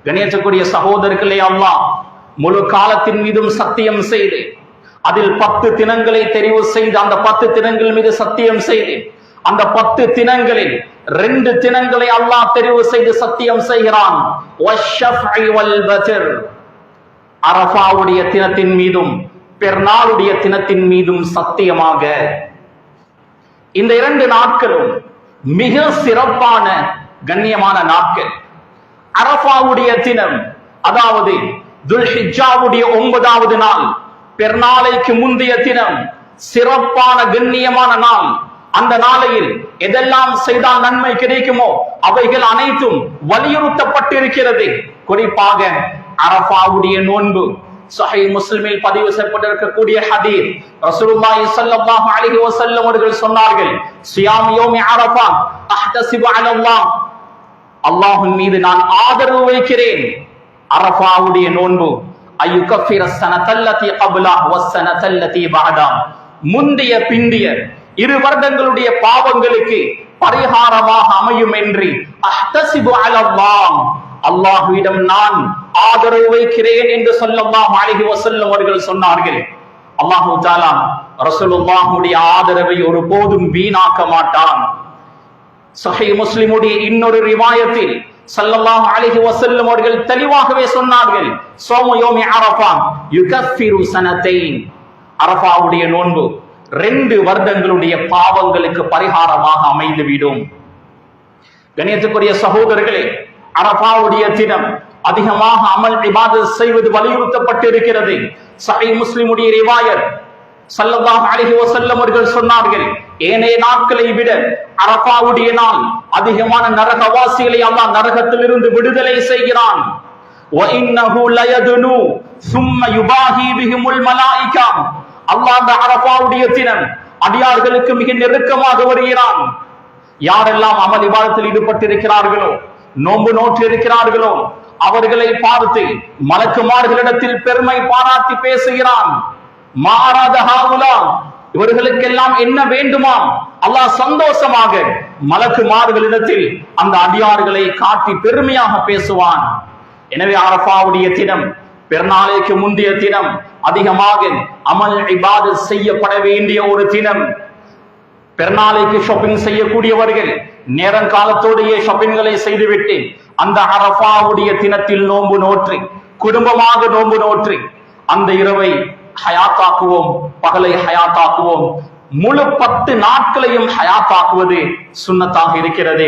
கணேசக்கூடிய சகோதரர்களே, அல்லாஹ் முழு காலத்தின் மீதும் சத்தியம் செய்து அதில் 10 தினங்களை தெரிவு செய்து அந்த 10 தினங்கள் மீது சத்தியம் செய்து அந்த 10 தினங்களில் 2 தினங்களை அல்லாஹ் தெரிவு செய்து சத்தியம் செய்கிறான். அரஃபாவுடைய தினத்தின் மீதும் பெருநாளுடைய தினத்தின் மீதும் சத்தியமாக. இந்த 2 நாட்களும் மிக சிறப்பான கண்ணியமான நாட்கள். அரஃபாவுடைய தினம், அதாவது துல்ஹிஜ்ஜாவுடைய 9வது நாள், பெருநாளைக்கு முந்தைய தினம், சிறப்பான கண்ணியமான நாள். அந்த நாளையில் எதெல்லாம் செய்தால் நன்மை கிடைக்குமோ அவைகள் அனைத்தும் வலியுறுத்தப்பட்டிருக்கிறது. குறிப்பாக அரஃபாவுடைய நோன்பு. சஹீஹ் முஸ்லிமில் பதிவு செய்யப்பட்டிருக்கக்கூடிய ஹதீஸ், ரசூலுல்லாஹி ஸல்லல்லாஹு அலைஹி வஸல்லம் அவர்கள் சொன்னார்கள், சியாம் யௌமி அரஃபா அஹ்தஸிபு அலல்லாஹ், அல்லாஹ்வின் மீது நான் ஆதரவு வைக்கிறேன், அரஃபாவுடைய நோன்பு அய்யுகஃபிர ஸனத்தல்லதி கப்லஹு வஸ்ஸனத்தல்லதி பஅதஹு, முந்தைய பிந்திய 2 வருடங்களுடைய பாவங்களுக்கு பரிகாரமாக அமையும் என்று அஹ்தஸிபு அலல்லாஹ், அல்லாஹ்விடம் நான் ஆதரவு வைக்கிறேன் என்று ஸல்லல்லாஹு அலைஹி வஸல்லம் அவர்கள் சொன்னார்கள். அல்லாஹ் தஆலா ரசூலுல்லாஹ்வுடைய ஆதரவை ஒருபோதும் வீணாக்க மாட்டான். சஹீஹ் முஸ்லிமுடைய இன்னொரு ரிவாயத்தில் ஸல்லல்லாஹு அலைஹி வஸல்லம் அவர்கள் தெளிவாகவே சொன்னார்கள், ஸௌமு யௌமி அரஃபா யுகஃபிரு ஸனத்தைன், அரஃபாவுடைய நோன்பு 2 வருடங்களுடைய பாவங்களுக்கு பரிகாரமாக அமைந்துவிடும். கண்ணியத்துக்குரிய சகோதரர்களே, அரஃபாவுடைய தினம் அதிகமாக அமல் இபாதத் செய்வது வலியுறுத்தப்பட்டிருக்கிறது. சஹீஹ் முஸ்லிமுடைய ரிவாயத், ஸல்லல்லாஹு அலைஹி வஸல்லம் அவர்கள் சொன்னார்கள், ஏனைய நாட்களை விட அரஃபாவுடைய நாள் அதிகமான நரகவாசிகளை அல்லாஹ் நரகத்திலிருந்து விடுதலை செய்கிறான். வ இன்னஹு லயதுனு ثم يباهي بهم الملائكه, அல்லாஹ் அந்த அரஃபாவுடைய தினம் அடியார்களுக்கு மிக நெருக்கமாக வருகிறான். யாரெல்லாம் அமல் இபாதத்தில் ஈடுபட்டிருக்கிறார்களோ, நோன்பு நோற்று இருக்கிறார்களோ, அவர்களை பார்த்து மலக்குமார்களிடத்தில் பெருமை பாராட்டி பேசுகிறான். மாராதஹாவுலா, இவர்களுக்கெல்லாம் என்ன வேண்டுமா அல்லாஹ் சந்தோஷமாக மலக்குமார்களிடத்தில் அந்த அடியார்களை காட்டி பெருமையாக பேசுவான். எனவே அரஃபாவுடைய தினம், பெருநாளைக்கு முந்தைய தினம், அதிகமாக அமல் இபாதத் செய்யப்பட வேண்டிய ஒரு தினம். பெருநாளைக்கு ஷாப்பிங் செய்யக்கூடியவர்கள் நேரங்காலத்தோடையே ஷாப்பிங்களை செய்துவிட்டு அந்த அரஃபாவுடைய தினத்தில் நோன்பு நோற்று, குடும்பமாக நோன்பு நோற்று அந்த இரவை ஹயாத்தாக்குவோம், பகலை ஹயாத்தாக்குவோம். முழு 10 நாட்களையும் ஹயாத்தாக்குவது சுன்னத்தாக இருக்கிறது.